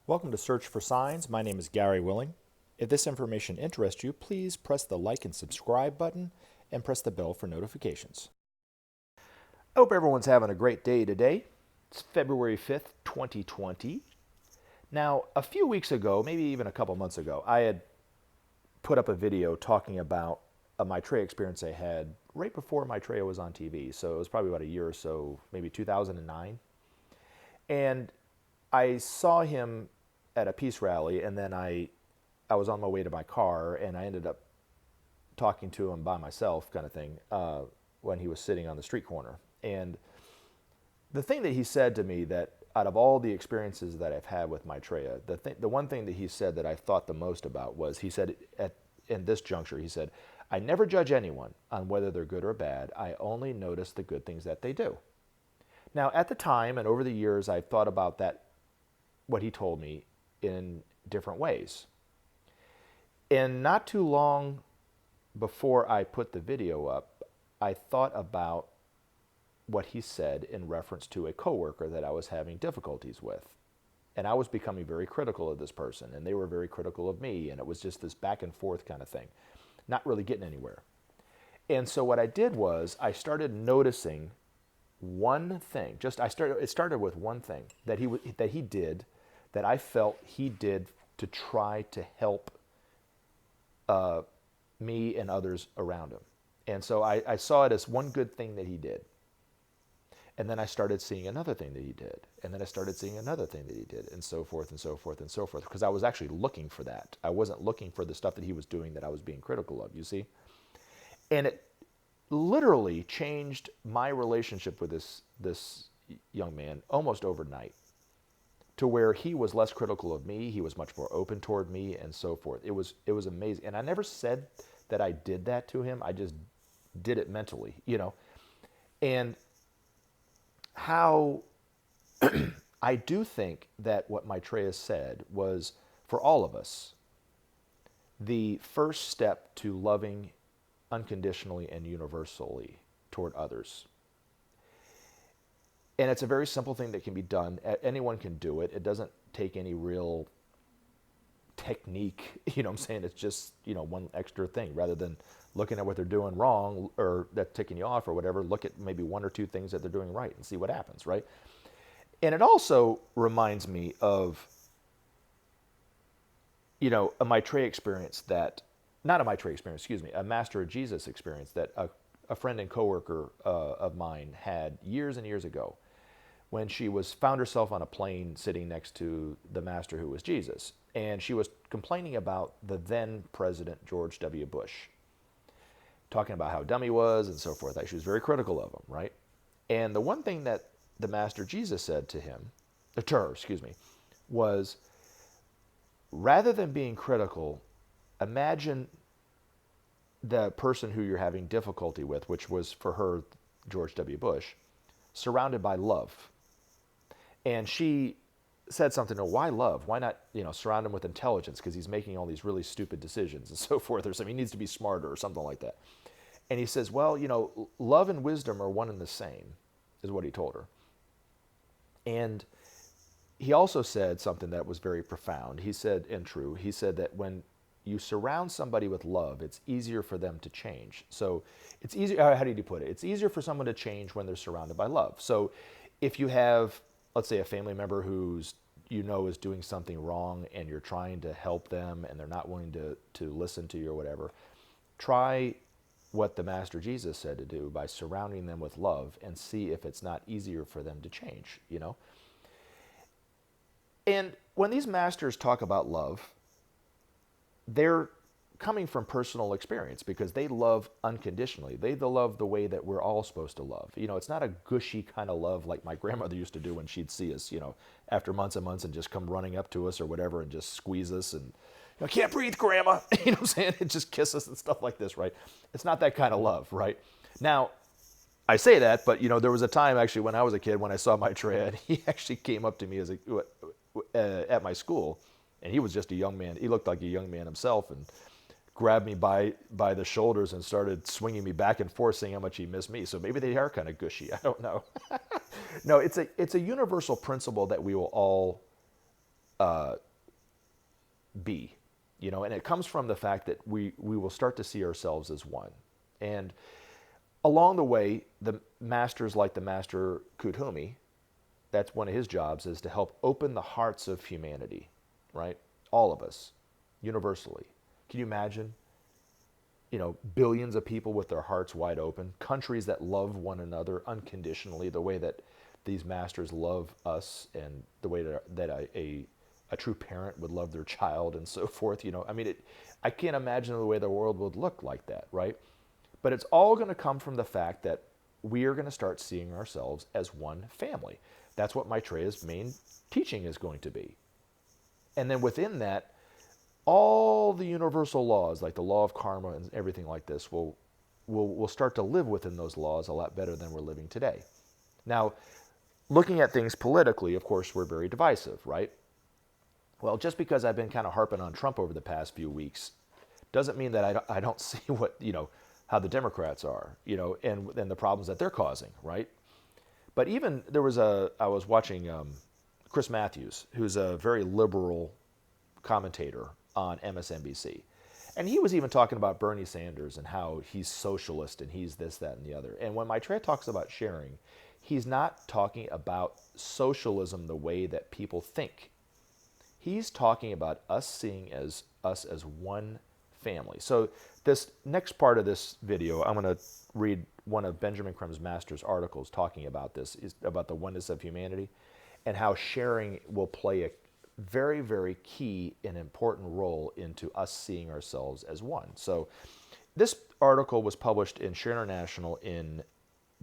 Welcome to Search for Signs. My name is Gary Willing. If this information interests you, please press the like and subscribe button and press the bell for notifications. I hope everyone's having a great day today. It's February 5th, 2020. Now, a few weeks ago, maybe even a couple months ago, I had put up a video talking about a Maitreya experience I had right before Maitreya was on TV. So it was probably about a year or so, maybe 2009. And I saw him at a peace rally, and then I was on my way to my car, and I ended up talking to him by myself, kind of thing, when he was sitting on the street corner. And the thing that he said to me, that out of all the experiences that I've had with Maitreya, the one thing that he said that I thought the most about was, he said, in this juncture, he said, "I never judge anyone on whether they're good or bad. I only notice the good things that they do." Now, at the time and over the years, I've thought about that, what he told me, in different ways. And not too long before I put the video up, I thought about what he said in reference to a coworker that I was having difficulties with. And I was becoming very critical of this person, and they were very critical of me, and it was just this back and forth kind of thing, not really getting anywhere. And so what I did was I started noticing one thing. It started with one thing that he did, that I felt he did to try to help me and others around him. And so I saw it as one good thing that he did. And then I started seeing another thing that he did. And then I started seeing another thing that he did, and so forth and so forth and so forth. Because I was actually looking for that. I wasn't looking for the stuff that he was doing that I was being critical of, you see? And it literally changed my relationship with this young man almost overnight, to where he was less critical of me, he was much more open toward me, and so forth. It was amazing. And I never said that I did that to him. I just did it mentally, you know. And how I do think that what Maitreya said was, for all of us, the first step to loving unconditionally and universally toward others. And it's a very simple thing that can be done. Anyone can do it. It doesn't take any real technique. You know what I'm saying? It's just, one extra thing. Rather than looking at what they're doing wrong or that's ticking you off or whatever, look at maybe one or two things that they're doing right and see what happens, right? And it also reminds me of, a Maitreya experience that, not a Maitreya experience, excuse me, a Master of Jesus experience that a friend and coworker of mine had years and years ago, when she found herself on a plane sitting next to the master, who was Jesus. And she was complaining about the then President George W. Bush, talking about how dumb he was and so forth. She was very critical of him, right? And the one thing that the Master Jesus said to her, was, rather than being critical, imagine the person who you're having difficulty with, which was for her, George W. Bush, surrounded by love. And she said something, why love? Why not, surround him with intelligence, because he's making all these really stupid decisions and so forth, or something. He needs to be smarter or something like that. And he says, well, love and wisdom are one and the same, is what he told her. And he also said something that was very profound. He said, and true, he said that when you surround somebody with love, it's easier for them to change. So it's easier, how did he put it? It's easier for someone to change when they're surrounded by love. So if you have, let's say, a family member who's, is doing something wrong, and you're trying to help them and they're not willing to listen to you or whatever, try what the Master Jesus said to do by surrounding them with love, and see if it's not easier for them to change, And when these masters talk about love, they're coming from personal experience, because they love unconditionally. They love the way that we're all supposed to love. It's not a gushy kind of love like my grandmother used to do when she'd see us, after months and months, and just come running up to us or whatever and just squeeze us and, I can't breathe, Grandma, you know what I'm saying? And just kiss us and stuff like this, right? It's not that kind of love, right? Now, I say that, but, there was a time actually when I was a kid when I saw Maitreya, and he actually came up to me at my school, and he was just a young man. He looked like a young man himself, and grabbed me by the shoulders and started swinging me back and forth, saying how much he missed me. So maybe they are kind of gushy. I don't know. No, it's a universal principle that we will all be, and it comes from the fact that we will start to see ourselves as one. And along the way, the masters like the master Kuthumi, that's one of his jobs, is to help open the hearts of humanity, right? All of us, universally. Can you imagine, billions of people with their hearts wide open, countries that love one another unconditionally, the way that these masters love us, and the way that a true parent would love their child, and so forth. I can't imagine the way the world would look like that, right? But it's all going to come from the fact that we are going to start seeing ourselves as one family. That's what Maitreya's main teaching is going to be. And then within that, all the universal laws, like the law of karma and everything like this, will start to live within those laws a lot better than we're living today. Now, looking at things politically, of course, we're very divisive, right? Well, just because I've been kind of harping on Trump over the past few weeks doesn't mean that I don't see what, how the Democrats are, and the problems that they're causing, right? But even I was watching Chris Matthews, who's a very liberal commentator on MSNBC. And he was even talking about Bernie Sanders and how he's socialist and he's this, that, and the other. And when Maitreya talks about sharing, he's not talking about socialism the way that people think. He's talking about us seeing us as one family. So this next part of this video, I'm going to read one of Benjamin Creme's master's articles talking about this, is about the oneness of humanity and how sharing will play a very, very key and important role into us seeing ourselves as one. So this article was published in Share International in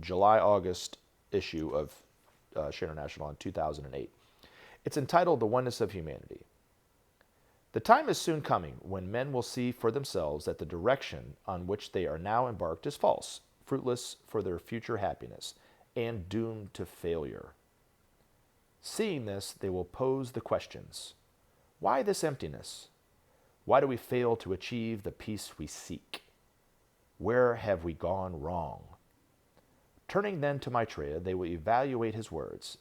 July-August issue of Share International in 2008. It's entitled The Oneness of Humanity. The time is soon coming when men will see for themselves that the direction on which they are now embarked is false, fruitless for their future happiness, and doomed to failure. Seeing this, they will pose the questions. Why this emptiness? Why do we fail to achieve the peace we seek? Where have we gone wrong? Turning then to Maitreya, they will evaluate his words,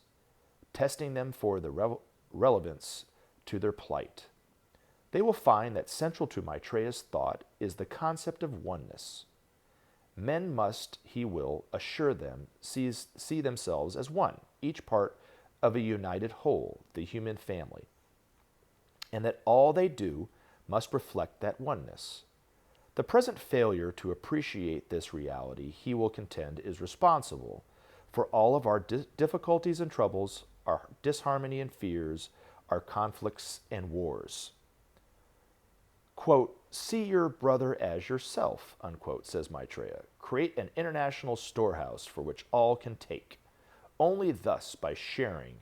testing them for the relevance to their plight. They will find that central to Maitreya's thought is the concept of oneness. Men must, he will, assure them, see themselves as one, each part of a united whole, the human family, and that all they do must reflect that oneness. The present failure to appreciate this reality, he will contend, is responsible for all of our difficulties and troubles, our disharmony and fears, our conflicts and wars. Quote, see your brother as yourself, unquote, says Maitreya. Create an international storehouse for which all can take. Only thus, by sharing,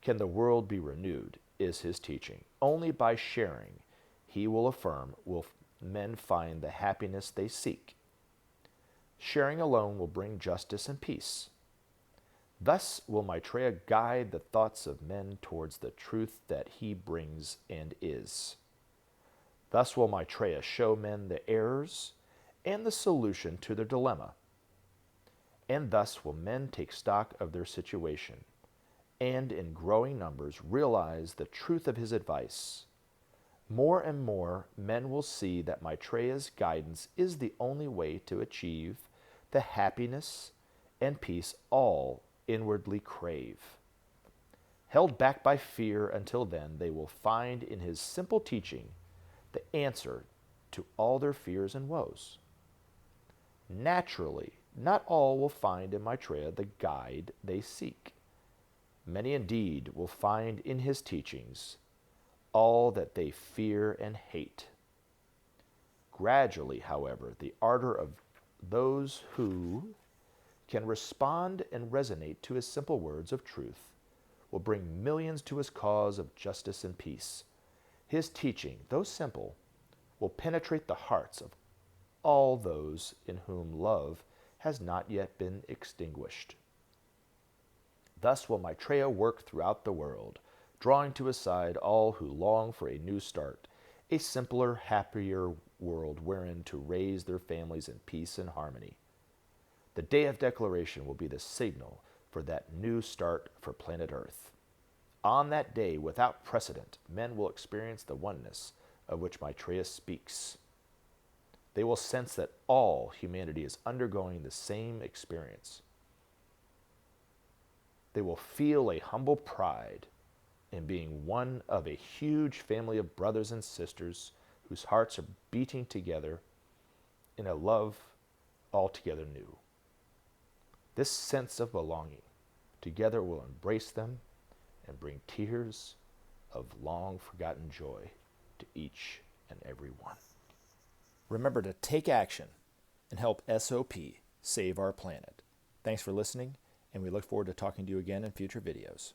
can the world be renewed, is his teaching. Only by sharing, he will affirm, will men find the happiness they seek. Sharing alone will bring justice and peace. Thus will Maitreya guide the thoughts of men towards the truth that he brings and is. Thus will Maitreya show men the errors and the solution to their dilemma. And thus will men take stock of their situation, and in growing numbers realize the truth of his advice. More and more men will see that Maitreya's guidance is the only way to achieve the happiness and peace all inwardly crave. Held back by fear until then, they will find in his simple teaching the answer to all their fears and woes. Naturally, not all will find in Maitreya the guide they seek. Many indeed will find in his teachings all that they fear and hate. Gradually, however, the ardor of those who can respond and resonate to his simple words of truth will bring millions to his cause of justice and peace. His teaching, though simple, will penetrate the hearts of all those in whom love has not yet been extinguished. Thus will Maitreya work throughout the world, drawing to his side all who long for a new start, a simpler, happier world wherein to raise their families in peace and harmony. The day of declaration will be the signal for that new start for planet Earth. On that day, without precedent, men will experience the oneness of which Maitreya speaks. They will sense that all humanity is undergoing the same experience. They will feel a humble pride in being one of a huge family of brothers and sisters whose hearts are beating together in a love altogether new. This sense of belonging together will embrace them and bring tears of long-forgotten joy to each and every one. Remember to take action and help SOP save our planet. Thanks for listening, and we look forward to talking to you again in future videos.